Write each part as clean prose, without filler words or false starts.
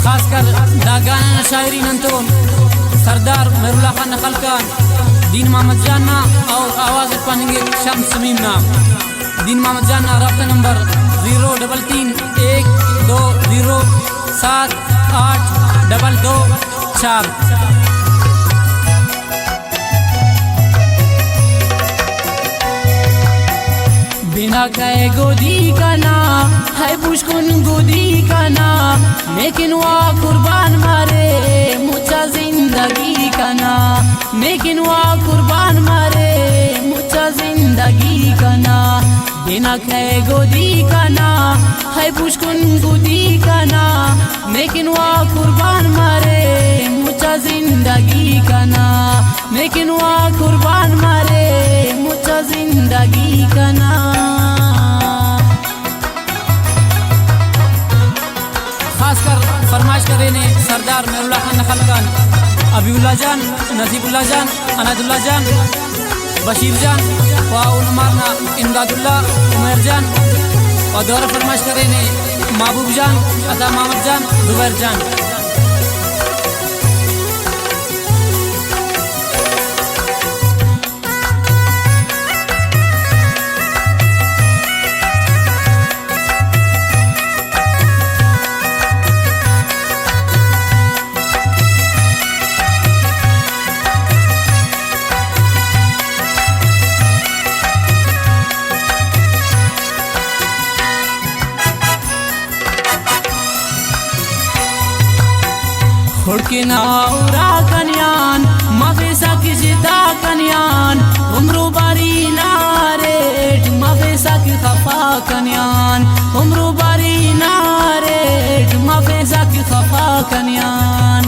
खासकर दागाना शायरी नंतोन सरदार मेरुल्लाह खान नखल खान दीन मोहम्मद जाना और आवाज़ पानेंगे शम्स समीम नाम दीन मोहम्मद जाना रब्ता नंबर 03312078224। बिना कहे गोदी का ना है पुष्कुन गोदी का ना लेकिन वह कुर्बान मारे मुझा जिंदगी का ना लेकिन वह कुर्बान मारे मुझा जिंदगी का ना। बिना कहे गोदी का ना है पुष्कुन गोदी का ना लेकिन वह कुर्बान मारे मुझा जिंदगी का ना लेकिन वह कुर्बान मारे मुझा जिंदगी का ना। खासकर फरमाइश करे ने सरदार मेरुल्लाह खान नखल खान अबीउल्लाह जान नजीबुल्लाह जान अनादुल्लाह जान बशीर जान व उनमारना इमदादुल्लाह उमर जान और दौरा फरमाइश करे ने महबूब जान अता मोहम्मद जान जुबैर जान। खुड़के नाउरा कन्यान मफेसा की जिदा कन्यान उम्रो बारी नारेट मफेसा की खफा कन्यान उम्रो बारी नारेट मफेसा की खफा कन्यान।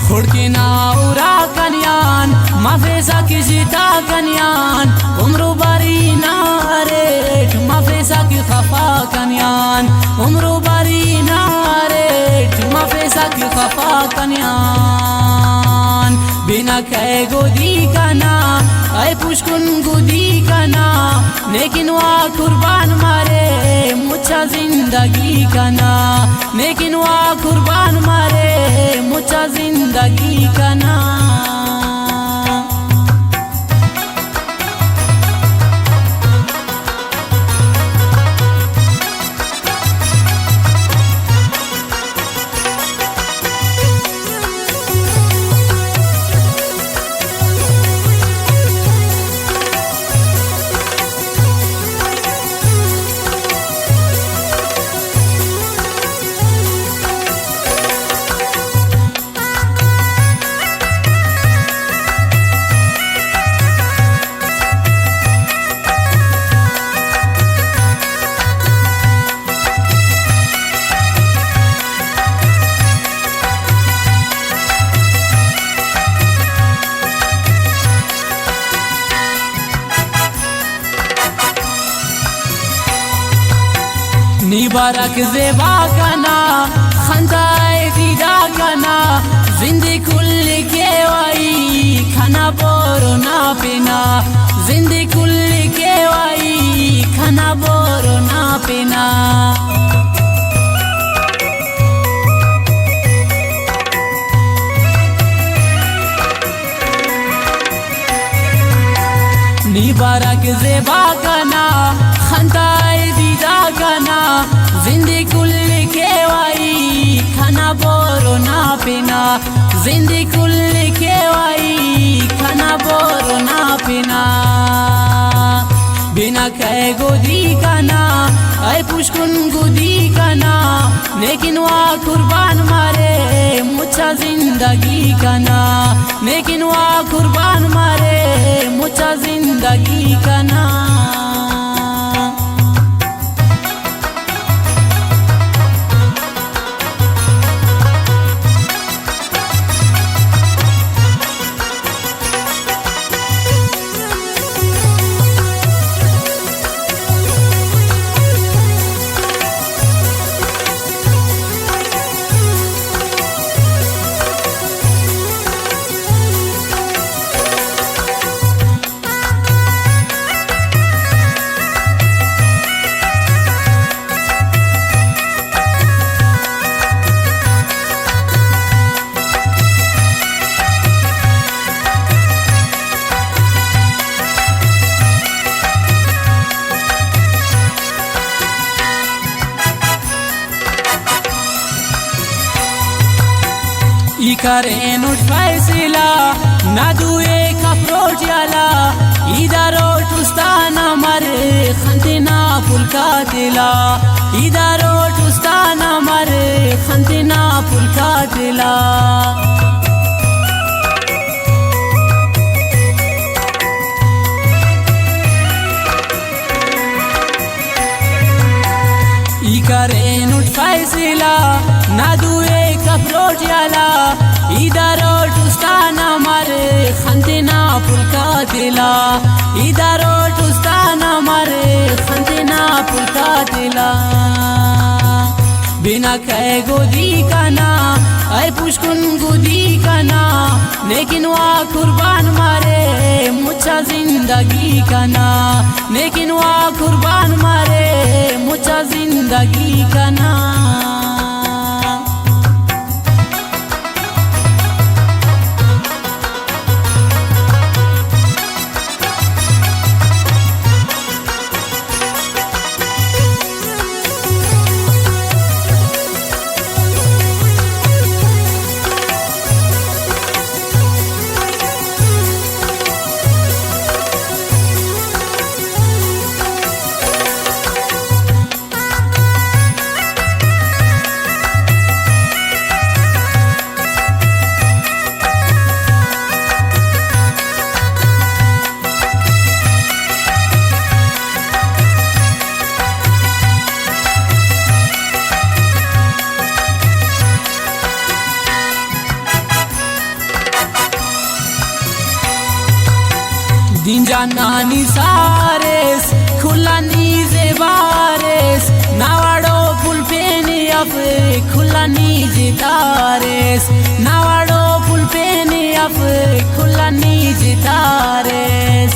खुड़के नाउरा कन्यान मफेसा की जिदा कन्यान उम्रो बारी नारेट मफेसा की खफा कन्यान उम्रो बारी नारेट मफेसा की खफा कन्यान। बिना कहे गोदी का ना ऐ पुष्कुन गोदी का ना लेकिन वह कुर्बान मारे मुझा जिंदगी का ना लेकिन वह कुर्बान मारे मुझा जिंदगी का ना। निबारक ज़ेबा कना खंदाए दीदा कना जिंदगी कुल के वाई खाना बोरो ना पीना जिंदगी कुल के वाई खाना बोरो ना पीना। निबारक ज़ेबा कना खंदाए दीदा कना जिंदगी कुल के वाई खाना बोरो ना पीना जिंदगी कुल के वाई खाना बोरो ना पीना। बिना कहे गोदी का ना ऐ पुष्कुन गोदी का ना लेकिन वह कुर्बान मारे मुझा जिंदगी का ना लेकिन वह कुर्बान मारे मुझा जिंदगी का ना। इकरे नुट फैसला ना दुए कफ्रोज याला इदारो टुस्ताना मरे खंतना पुलका दिला इदारो टुस्ताना मरे खंतना पुलका दिला इकरे नुट फैसला ना दुए कफ्रोज याला इदारो टुस्ताना मरे खंतना पुलका दिला इदारो टुस्ताना मरे खंतना पुलका दिला बिना कहे गोदी कना ऐ पुष्कुन गोदी कना लेकिन वा कुर्बान मारे मुझा जिंदगी कना लेकिन वा कुर्बान मारे मुझा जिंदगी कना दिन जानानी सारेस खुलानी जेबारेस नावाडो पुलपेनी अफे खुलानी जितारेस नावाडो पुलपेनी अफे खुलानी जितारेस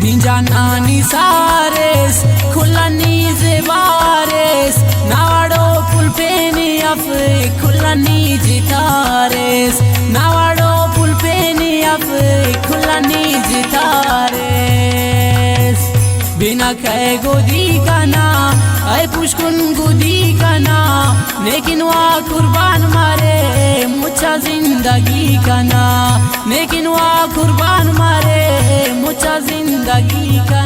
दिन जानानी सारेस खुलानी जेबारेस नावाडो पुलपेनी अफे खुलानी जितारेस नावाडो पुलपेनी अफे खुलानी जितारेस बिना कहे गोदी कना ऐ पुष्कुन गोदी कना लेकिन वा कुर्बान मारे मुझा जिंदगी कना लेकिन वा कुर्बान मारे मुझा जिंदगी कना